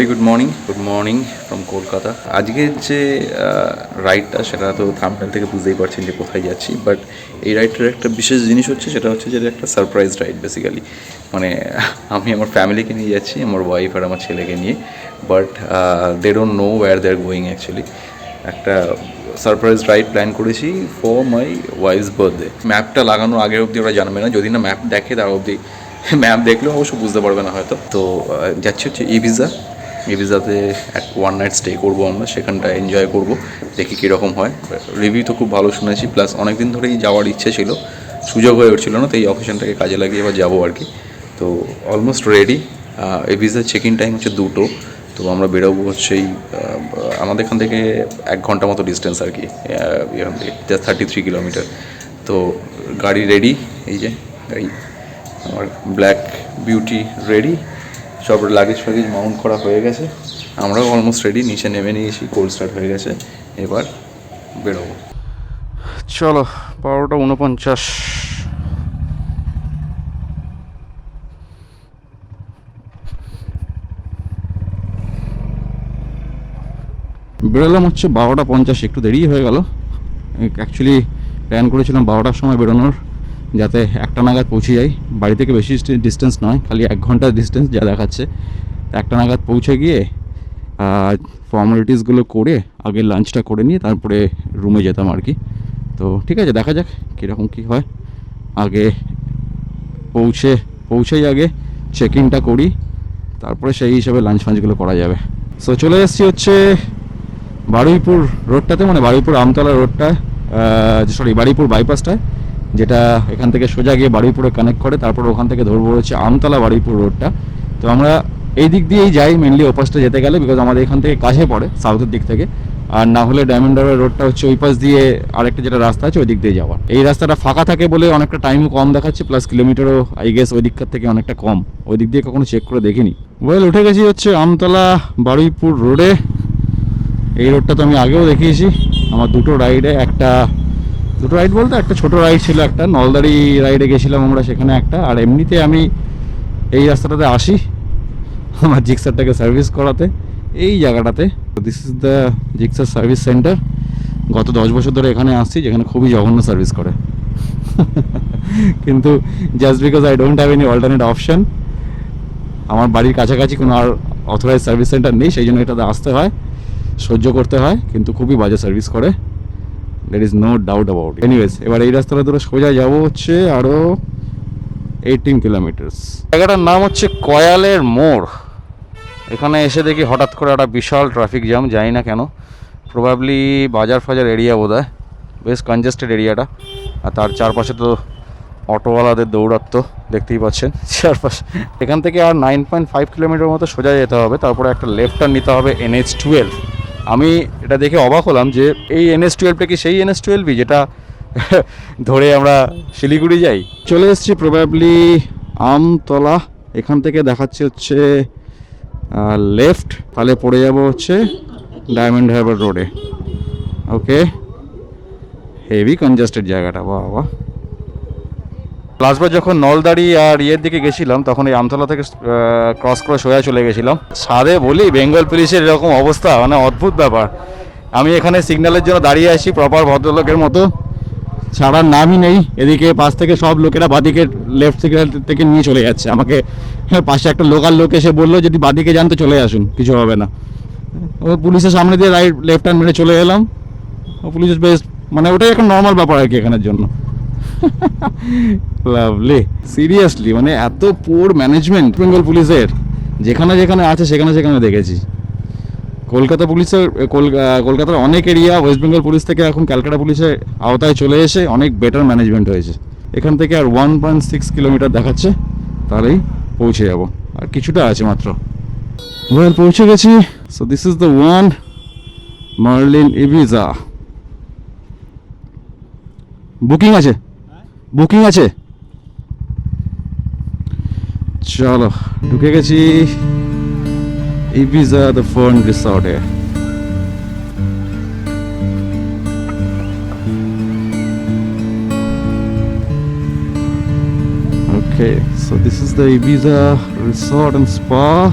Good morning from Kolkata. আজকের যে রাইডটা সেটা তো থাম্বনেল থেকে বুঝতেই পারছেন যে কোথায় যাচ্ছি, বাট এই রাইডটার একটা বিশেষ জিনিস হচ্ছে, সেটা হচ্ছে যে একটা সারপ্রাইজ রাইড বেসিক্যালি। মানে আমি আমার ফ্যামিলিকে নিয়ে যাচ্ছি, আমার ওয়াইফ আর আমার ছেলেকে নিয়ে, but they don't know where they are going actually. একটা সারপ্রাইজ রাইড প্ল্যান করেছি ফর মাই ওয়াইফস বার্থডে। ম্যাপটা লাগানোর আগের অবধি ওরা জানবে না, যদি না ম্যাপ দেখে তার অবধি, ম্যাপ দেখলেও অবশ্য বুঝতে পারবে না হয়তো। তো যাচ্ছি হচ্ছে ইবিজাতে এক ওয়ান নাইট স্টে করবো আমরা, সেখানটা এনজয় করব, দেখি কীরকম হয়। রিভিউ তো খুব ভালো শুনেছি, প্লাস অনেক দিন ধরেই যাওয়ার ইচ্ছে ছিল, সুযোগ হয়ে উঠছিল না, তো এই অকেশনটাকে কাজে লাগিয়ে এবার যাবো আর কি। তো অলমোস্ট রেডি। ইবিজার চেক ইন টাইম হচ্ছে 2টো, তো আমরা বেরোবো হচ্ছে আমাদের এখান থেকে 1 ঘন্টা মতো ডিস্টেন্স আর কি, এখান থেকে 33 কিলোমিটার। তো গাড়ি রেডি, এই যে গাড়ি আমার ব্ল্যাক বিউটি রেডি, সব লাগেজ ফাগেজ মাউন্ট করা হয়ে গেছে, আমরাও অলমোস্ট রেডি, নিচে নেমে নিয়েছি, কোল্ড স্টার্ট হয়ে গেছে, এবার বেরোবো। চলো, 12:49। বেরোলাম হচ্ছে 12:50, একটু দেরি হয়ে গেল। অ্যাকচুয়ালি প্ল্যান করেছিলাম 12টার সময় বেরোনোর, যাতে 1টা নাগাদ পৌঁছে যাই। বাড়ি থেকে বেশি ডিস্টেন্স নয়, খালি 1 ঘন্টার ডিস্টেন্স যা দেখাচ্ছে। 1টা নাগাদ পৌঁছে গিয়ে ফর্মালিটিসগুলো করে আগে লাঞ্চটা করে নিয়ে তারপরে রুমে যেতাম আর কি। তো ঠিক আছে, দেখা যাক কীরকম কী হয়। আগে পৌঁছেই আগে চেক ইনটা করি, তারপরে সেই হিসাবে লাঞ্চ ফাঞ্চগুলো করা যাবে। সো চলে এসেছি হচ্ছে বারুইপুর রোডটাতে, মানে বারুইপুর আমতলা রোডটায়, বারুইপুর বাইপাসটায়, যেটা এখান থেকে সোজা গিয়ে বারুইপুরে কানেক্ট করে, তারপর ওখান থেকে ধরবো হচ্ছে আমতলা বারুইপুর রোডটা। তো আমরা এই দিক দিয়েই যাই মেনলি ওপাসটা যেতে গেলে, বিকজ আমাদের এখান থেকে কাছে পড়ে সাউথের দিক থেকে। আর না হলে ডায়মন্ড হারবার রোডটা হচ্ছে ওই পাশ দিয়ে আরেকটা যেটা রাস্তা আছে ওই দিক দিয়ে যাওয়ার। এই রাস্তাটা ফাঁকা থাকে বলে অনেকটা টাইমও কম দেখাচ্ছে, প্লাস কিলোমিটারও আই গেস ওই দিককার থেকে অনেকটা কম। ওই দিক দিয়ে কখনো চেক করে দেখিনি। উঠে গেছি হচ্ছে আমতলা বারুইপুর রোডে। এই রোডটা তো আমি আগেও দেখিয়েছি আমার দুটো রাইডে। দুটো রাইড বলতে একটা ছোট রাইড ছিল, একটা নলদারি রাইডে গেছিলাম আমরা সেখানে একটা, আর এমনিতে আমি এই রাস্তাটাতে আসি আমার জিক্সারটাকে সার্ভিস করাতে এই জায়গাটাতে। This is the Gixxer service centre. গত 10 বছর ধরে এখানে আসছি, যেখানে খুবই জঘন্য সার্ভিস করে। কিন্তু just because I don't have any alternate option, আমার বাড়ির কাছাকাছি কোনো আর অথরাইজ সার্ভিস সেন্টার নেই, সেই জন্য এটাতে আসতে হয়, সহ্য করতে হয়, কিন্তু খুবই বাজে সার্ভিস করে, that is no doubt about it. Anyways, এবার এই রাস্তাটা ধরে সোজা যাবো হচ্ছে আরও 18 কিলোমিটার্স। জায়গাটার নাম হচ্ছে কয়ালের মোড়। এখানে এসে দেখি হঠাৎ করে একটা বিশাল ট্রাফিক জ্যাম, জানি না কেন, প্রবাবলি বাজার ফাজার এরিয়া বোধ হয়, বেশ কনজেস্টেড এরিয়াটা। আর তার চারপাশে তো অটোওয়ালাদের দৌড়াত্ম দেখতেই পাচ্ছেন চারপাশে। এখান থেকে আর 9.5 কিলোমিটার মতো সোজা যেতে হবে, তারপরে একটা লেফট টার্ন নিতে হবে NH12। আমি এটা দেখে অবাক হলাম যে এই NH12টা কি সেই NH12 যেটা ধরে আমরা শিলিগুড়ি যাই। চলে এসেছি প্রবাবলি আমতলা, এখান থেকে দেখাচ্ছে হচ্ছে লেফট, তাহলে পড়ে যাব হচ্ছে ডায়মন্ড হারবার রোডে। ওকে, হেভি কনজাস্টেড জায়গাটা, বাবা। লাস্টবার যখন নলদারি আর ইয়ের দিকে গেছিলাম তখন এই আমতলা থেকে ক্রস করে সোজা চলে গেছিলাম। সাদে বলি বেঙ্গল পুলিশের এরকম অবস্থা, মানে অদ্ভুত ব্যাপার। আমি এখানে সিগন্যালের জন্য দাঁড়িয়ে আছি প্রপার ভদ্রলোকের মতো, ছাড়ার নামই নেই। এদিকে পাশ থেকে সব লোকেরা বাদিকে লেফট সিগন্যাল থেকে নিয়ে চলে যাচ্ছে আমাকে। পাশে একটা লোকাল লোক এসে বললো যদি বাদিকে যান তো চলে আসুন, কিছু হবে না। ও পুলিশের সামনে দিয়ে লেফট টার্ন মেরে চলে এলাম। ও পুলিশের বেশ, মানে ওটাই এখন নর্মাল ব্যাপার আর কি এখানের জন্য। লাভলি, সিরিয়াসলি, মানে এত পোর ম্যানেজমেন্ট বেঙ্গল পুলিশের, যেখানে যেখানে আছে সেখানে সেখানে দেখেছি। কলকাতা পুলিশের কলকাতার অনেক এরিয়া ওয়েস্ট বেঙ্গল পুলিশ থেকে এখন ক্যালকাটা পুলিশের আওতায় চলে এসে অনেক বেটার ম্যানেজমেন্ট হয়েছে। এখান থেকে আর 1.6 কিলোমিটার দেখাচ্ছে, তাহলেই পৌঁছে যাব, আর কিছুটা আছে মাত্র। পৌঁছে গেছি। So this is the one, Marlin Ibiza. Booking আছে। চলো, ঢুকে গেছি ইবিজা দ্য ফার্ন রিসর্টে। Okay, so this is the Ibiza Resort and Spa.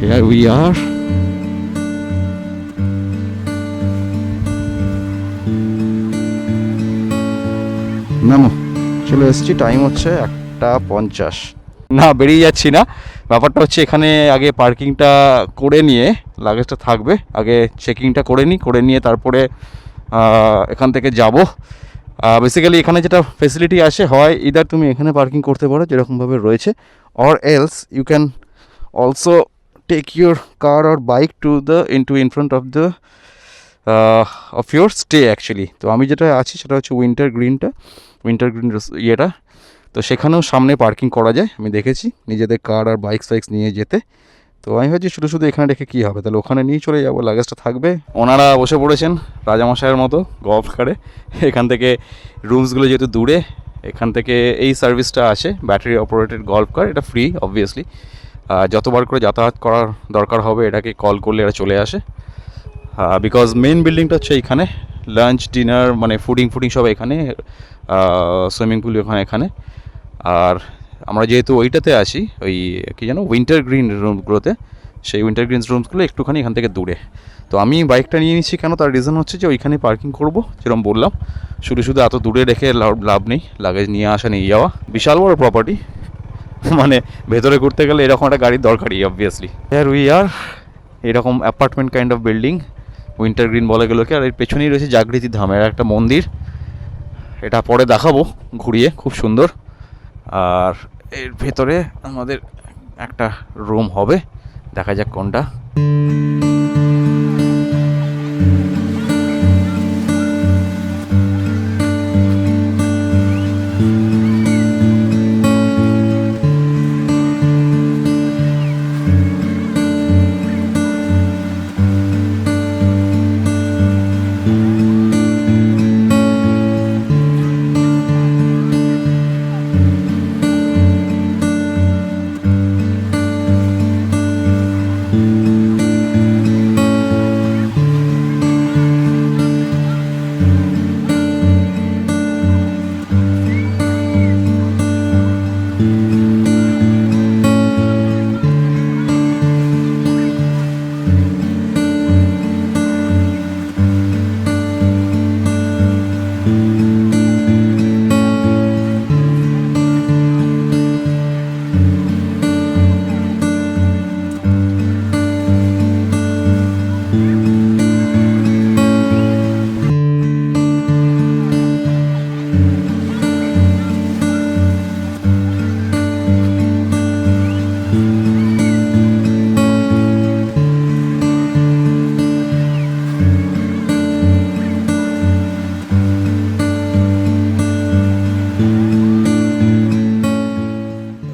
Here we are. নামো, চলে এসেছি। টাইম হচ্ছে 1:50। না, বেরিয়ে যাচ্ছি না। ব্যাপারটা হচ্ছে এখানে আগে পার্কিংটা করে নিয়ে লাগেজটা থাকবে, আগে চেকিংটা করে নিয়ে তারপরে এখান থেকে যাব। বেসিক্যালি এখানে যেটা ফেসিলিটি আসে হয়, ইদার তুমি এখানে পার্কিং করতে পারো যেরকমভাবে রয়েছে, or else you can also take your car or bike to the in front of the of your stay actually. তো আমি যেটা আছি সেটা হচ্ছে উইন্টার গ্রিন ইয়েটা। তো সেখানেও সামনে পার্কিং করা যায়, আমি দেখেছি নিজেদের কার আর বাইকস নিয়ে যেতে। তো আমি ভাবছি শুধু এখানে রেখে কী হবে, তাহলে ওখানে নিয়ে চলে যাবো, লাগেজটা থাকবে। ওনারা বসে পড়েছেন রাজামশাইয়ের মতো গল্ফ কারে। এখান থেকে রুমসগুলো যেহেতু দূরে, এখান থেকে এই সার্ভিসটা আছে, ব্যাটারি অপারেটেড গল্ফ কার। এটা ফ্রি অবভিয়াসলি, যতবার করে যাতায়াত করার দরকার হবে এটাকে কল করলে এটা চলে আসে। বিকজ মেন বিল্ডিংটা হচ্ছে এইখানে, লাঞ্চ ডিনার মানে ফুডিং সব এখানে, সুইমিং পুল এখানে। আর আমরা যেহেতু ওইটাতে আছি, ওই কী যেন উইন্টার গ্রিন রুমগুলোতে, সেই উইন্টার গ্রিন রুমসগুলো একটুখানি এখান থেকে দূরে। তো আমি বাইকটা নিয়ে নিচ্ছি কেন, তার রিজন হচ্ছে যে ওইখানে পার্কিং করব, যেরকম বললাম। শুধু এত দূরে রেখে লাভ নেই, লাগেজ নিয়ে আসা নিয়ে যাওয়া। বিশাল বড় প্রপার্টি, মানে ভেতরে ঘুরতে গেলে এরকম একটা গাড়ির দরকারই অবভিয়াসলি। হিয়ার উই আর, এরকম apartment kind of building, winter green বলে গেলোকে। আর এর পেছনেই রয়েছে জাগৃতি ধামের একটা মন্দির, এটা পরে দেখাবো ঘুরিয়ে, খুব সুন্দর। আর এর ভেতরে আমাদের একটা রুম হবে, দেখা যাক কোনটা।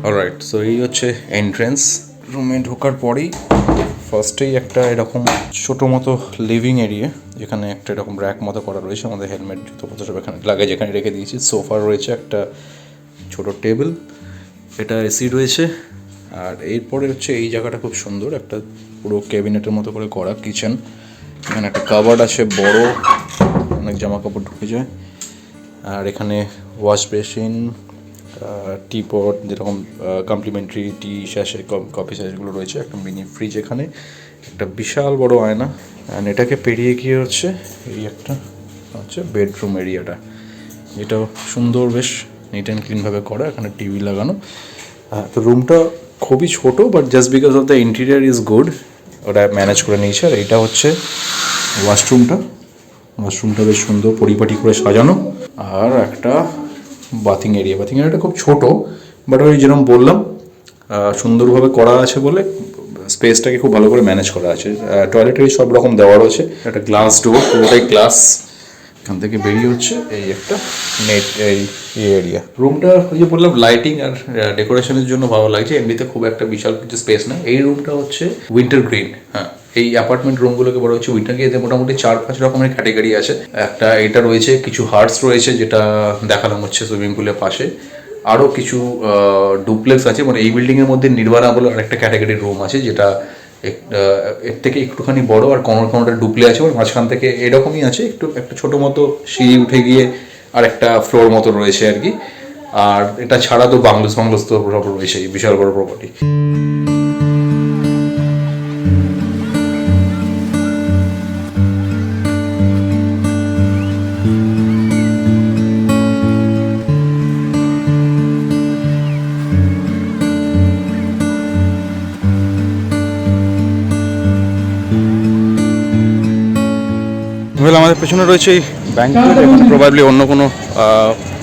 অলরাইট, সো এই হচ্ছে এন্ট্রেন্স। রুমে ঢোকার পরেই ফার্স্টেই একটা এরকম ছোটো মতো লিভিং এরিয়া, যেখানে একটা এরকম র্যাক মতো করা রয়েছে, আমাদের হেলমেট জুতোপত্র সব এখানে লাগেজ এখানে রেখে দিয়েছি। সোফা রয়েছে, একটা ছোটো টেবিল, এটা এসি রয়েছে। আর এরপরে হচ্ছে এই জায়গাটা খুব সুন্দর, একটা পুরো ক্যাবিনেটের মতো করে করা কিচেন। এখানে একটা কাবার্ড আছে বড়, অনেক জামা কাপড় ঢুকে যায়। আর এখানে ওয়াশ বেসিন, টি পট, যেরকম কমপ্লিমেন্টারি টি স্যাশে, কফি স্যাশগুলো রয়েছে, একটা মিনি ফ্রিজ, এখানে একটা বিশাল বড় আয়না। অ্যান্ড এটাকে পেরিয়ে গিয়ে হচ্ছে এই একটা হচ্ছে বেডরুম এরিয়াটা, যেটাও সুন্দর, বেশ নিট অ্যান্ড ক্লিনভাবে করা, এখানে টিভি লাগানো। তো রুমটা খুবই ছোট, but just because of the interior is good, ওটা ম্যানেজ করে নিয়েছে। আর এটা হচ্ছে ওয়াশরুমটা বেশ সুন্দর পরিপাটি করে সাজানো। আর একটা বাথিং এরিয়াটা খুব ছোট, বাট ওই যেরকম বললাম সুন্দরভাবে করা আছে বলে স্পেসটাকে খুব ভালো করে ম্যানেজ করা আছে। টয়লেটারি সব রকম দেওয়া রয়েছে, একটা গ্লাস ডোর, পুরোটাই গ্লাস। এখান থেকে বেরিয়ে হচ্ছে এই একটা নেট এই এরিয়া। রুমটা ওই যে বললাম লাইটিং আর ডেকোরেশনের জন্য ভালো লাগছে, এমনিতে খুব একটা বিশাল কিছু স্পেস না। এই রুমটা হচ্ছে উইন্টার গ্রিন। হ্যাঁ, এই অ্যাপার্টমেন্ট রুমগুলোকে বলা হচ্ছে উইন্টার গ্রিন। মোটামুটি 4-5 রকমের ক্যাটাগরি আছে। একটা এটা রয়েছে, কিছু হার্টস রয়েছে যেটা দেখালাম হচ্ছে সুইমিং পুলের পাশে। আরও কিছু ডুপ্লেক্স আছে, মানে এই বিল্ডিংয়ের মধ্যে নির্বাণা বলে আরেকটা ক্যাটাগরির রুম আছে, যেটা এর থেকে একটুখানি বড়, আর কোনোটা ডুপ্লে আছে, আর মাঝখান থেকে এরকমই আছে, একটা ছোটো মতো সিঁড়ি উঠে গিয়ে আর একটা ফ্লোর মতো রয়েছে আর কি। আর এটা ছাড়া তো বাংলোস তো সব রয়েছে, বিশাল বড় প্রপার্টি। ওয়েল আমাদের পেছনে রয়েছে এই ব্যাংকুয়েট, এখন প্রবাবলি অন্য কোনো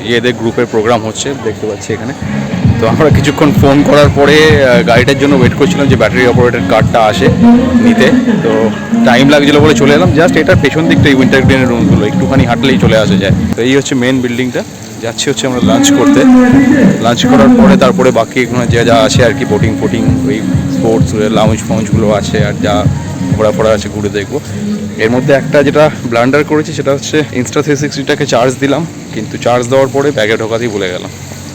ইয়েদের গ্রুপের প্রোগ্রাম হচ্ছে দেখতে পাচ্ছি এখানে। তো আমরা কিছুক্ষণ ফোন করার পরে গাড়িটার জন্য ওয়েট করছিলাম যে ব্যাটারি অপারেটেড কারটা আসে নিতে। তো টাইম লাগছিলো বলে চলে এলাম। জাস্ট এটার পেছন দিকটা এই উইন্টার গ্রিনের রুমগুলো একটুখানি হাঁটলেই চলে আসা যায়। তো এই হচ্ছে মেন বিল্ডিংটা। যাচ্ছি হচ্ছে আমরা লাঞ্চ করতে। লাঞ্চ করার পরে তারপরে বাকি এখানে যা আছে আর কি, বোটিং ফোটিং, ওই স্পোর্টস লাউঞ্জ ফাউঞ্জগুলো আছে আর যা ঘোরাফোরা আছে ঘুরে দেখবো। এর মধ্যে একটা যেটা ব্লান্ডার করেছি সেটা হচ্ছে Insta360টাকে চার্জ দিলাম, কিন্তু চার্জ দেওয়ার পরে ব্যাগে ঢোকাতেই ভুলে গেলাম।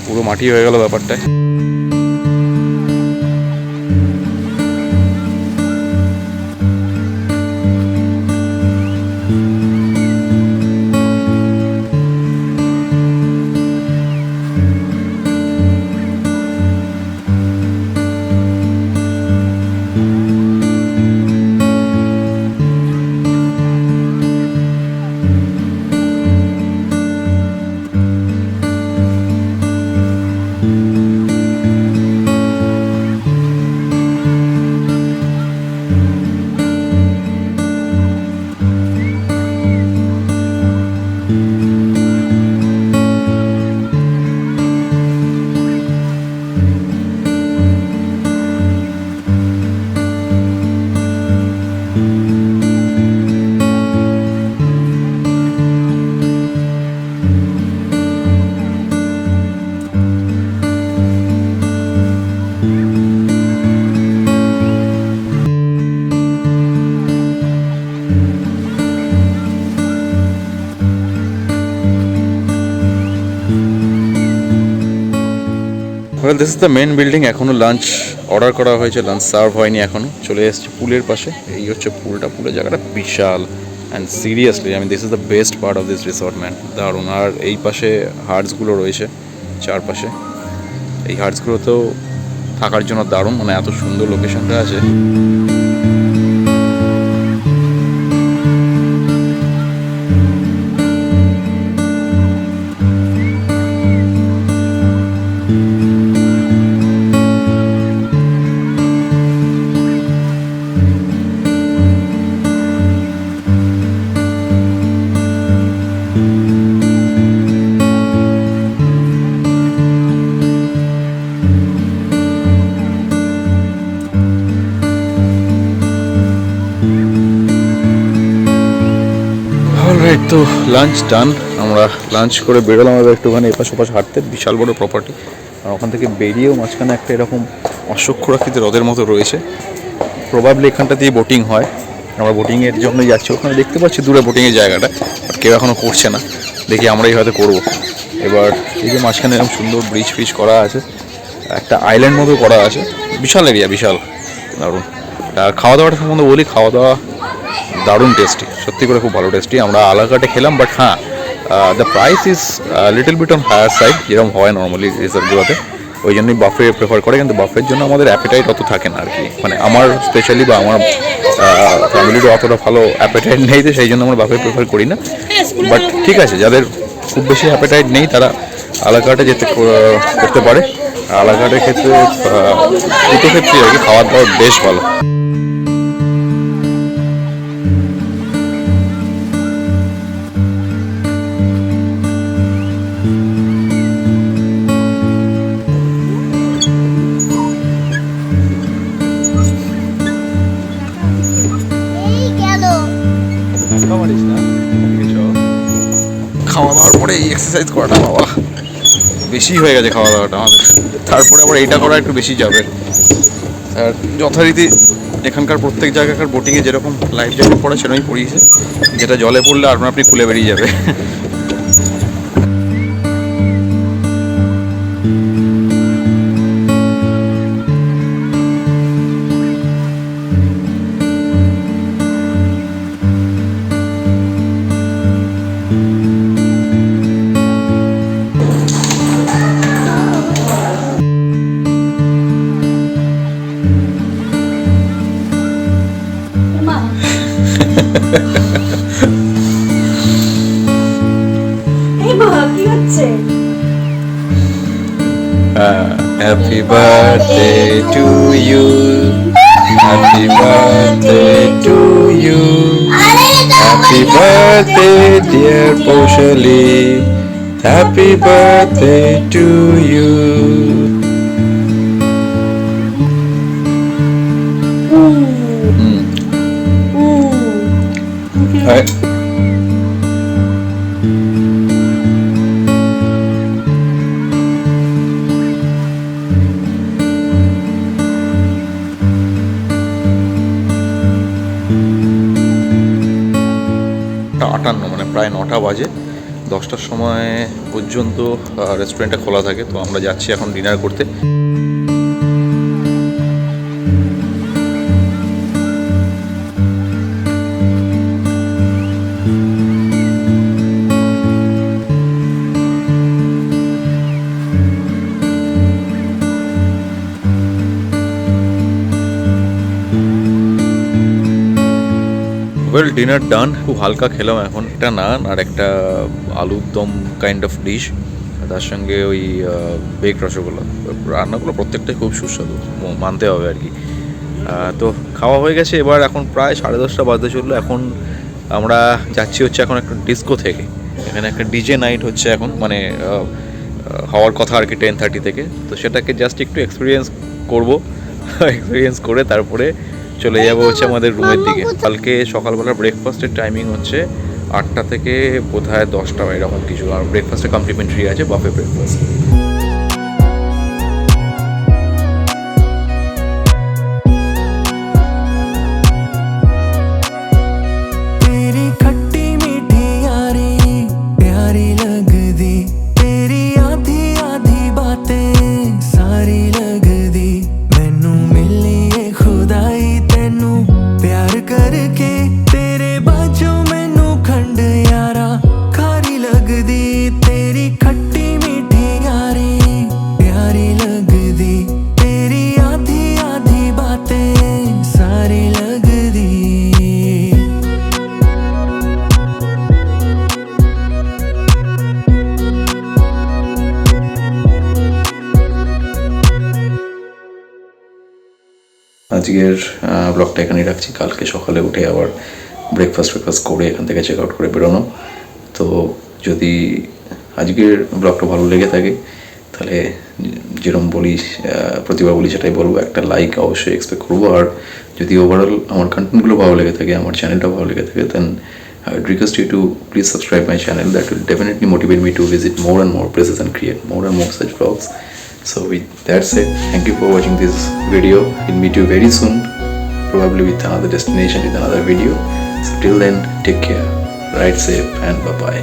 পুরো মাটি হয়ে গেল ব্যাপারটায়। Well this is the main building. এখনও লাঞ্চ অর্ডার করা হয়েছে, লাঞ্চ সার্ভ হয়নি এখনও। চলে এসেছে পুলের পাশে। এই হচ্ছে পুলটা, পুলের জায়গাটা বিশাল and seriously this is the best part of this resort man, দারুণ। আর এই পাশে হার্টসগুলো রয়েছে চারপাশে, এই হার্টসগুলোতেও থাকার জন্য দারুণ, এত সুন্দর লোকেশনটা আছে। তো লাঞ্চ ডান, আমরা লাঞ্চ করে বেরোলাম এবার একটুখানি এপাশ ওপাশ হাঁটতে। বিশাল বড় প্রপার্টি, আর ওখান থেকে বেরিয়েও মাঝখানে একটা এরকম অশ্বক্ষুরাকৃতির হ্রদের মতো রয়েছে। প্রবাবলি এখানটা দিয়ে বোটিং হয়। আমরা বোটিংয়ের জন্য যাচ্ছি, ওখানে দেখতে পাচ্ছি দূরে বোটিংয়ের জায়গাটা, কেউ এখনও করছে না। দেখি আমরাই হয়তো করবো। এবার এই যে মাঝখানে এরকম সুন্দর ব্রিজ ফ্রিজ করা আছে, একটা আইল্যান্ড মতো করা আছে, বিশাল এরিয়া, বিশাল দারুণ। আর খাওয়া দাওয়াটা সম্বন্ধে বলি, খাওয়া দাওয়া দারুণ টেস্টি, সত্যি করে খুব ভালো টেস্টি। আমরা আলাকাটে খেলাম, বাট হ্যাঁ the price is little bit on higher side, যেরকম হয় নর্মালি রিসর্টগুলোতে। ওই জন্যই বাফে প্রেফার করে, কিন্তু বাফের জন্য আমাদের অ্যাপেটাইট অত থাকে না আর কি। আমার স্পেশালি বা আমার ফ্যামিলিরও অতটা ভালো অ্যাপেটাইট নেই, তো সেই জন্য আমরা বাফে প্রেফার করি না। বাট ঠিক আছে, যাদের খুব বেশি অ্যাপেটাইট নেই তারা আলাকাটে যেতে করতে পারে। আলাকাটের ক্ষেত্রে দুটো ক্ষেত্রে আর কি খাওয়া দাওয়া বেশ ভালো। খাওয়া দাওয়ার পরে এই এক্সারসাইজ করাটা বাবা বেশি হয়ে গেছে খাওয়া দাওয়াটা আমাদের। তারপরে আবার এইটা করা একটু বেশি যাবে। আর যথারীতি এখানকার প্রত্যেক জায়গাকার বোটিংয়ে যেরকম লাইফ জ্যাকেট পড়ে সেরকমই পড়িয়েছে, যেটা জলে পড়লে আপনি খুলে বেরিয়ে যাবে। Happy birthday to you. Happy birthday to you. Happy Happy birthday, dear Paushali. Happy birthday to you. Alright. আটান্ন মানে প্রায় 9টা বাজে, 10টার সময় পর্যন্ত রেস্টুরেন্টটা খোলা থাকে। তো আমরা যাচ্ছি এখন ডিনার করতে। ওয়েল, ডিনার ডান। খুব হালকা খেলাম এখন, একটা নান আর একটা আলুর দম কাইন্ড অফ ডিশ, তার সঙ্গে ওই বেক রসগোল্লা। রান্নাগুলো প্রত্যেকটাই খুব সুস্বাদু, মানতে হবে আর কি। তো খাওয়া হয়ে গেছে, এবার এখন প্রায় 10:30 বাজতে চললো। এখন আমরা যাচ্ছি হচ্ছে এখন একটা ডিস্কো থেকে। এখানে একটা ডিজে নাইট হচ্ছে এখন, মানে হওয়ার কথা আর কি 10:30 থেকে। তো সেটাকে জাস্ট একটু এক্সপিরিয়েন্স করবো। এক্সপিরিয়েন্স করে তারপরে চলে যাবো হচ্ছে আমাদের রুমের দিকে। কালকে সকালবেলা ব্রেকফাস্টের টাইমিং হচ্ছে 8টা থেকে বোধহয় 10টা এরকম কিছু, আর ব্রেকফাস্টে কমপ্লিমেন্টারি আছে, বাফে ব্রেকফাস্ট। আজকের ব্লগটা এখানেই রাখছি। কালকে সকালে উঠে আবার ব্রেকফাস্ট করে এখান থেকে চেক আউট করে বেরোনো। তো যদি আজকের ব্লগটা ভালো লেগে থাকে তাহলে যেরকম বলি, প্রতিবার বলি সেটাই বলবো, একটা লাইক অবশ্যই এক্সপেক্ট করবো। আর যদি ওভারঅল আমার কন্টেন্টগুলো ভালো লেগে থাকে, আমার চ্যানেলটা ভালো লেগে থাকে, দেন I would request you to please subscribe my channel. That will definitely motivate me to visit more and more places and create more and more such vlogs. So with that said, thank you for watching this video. We'll meet you very soon, probably with another destination, with another video. So till then, take care, ride safe, and bye bye.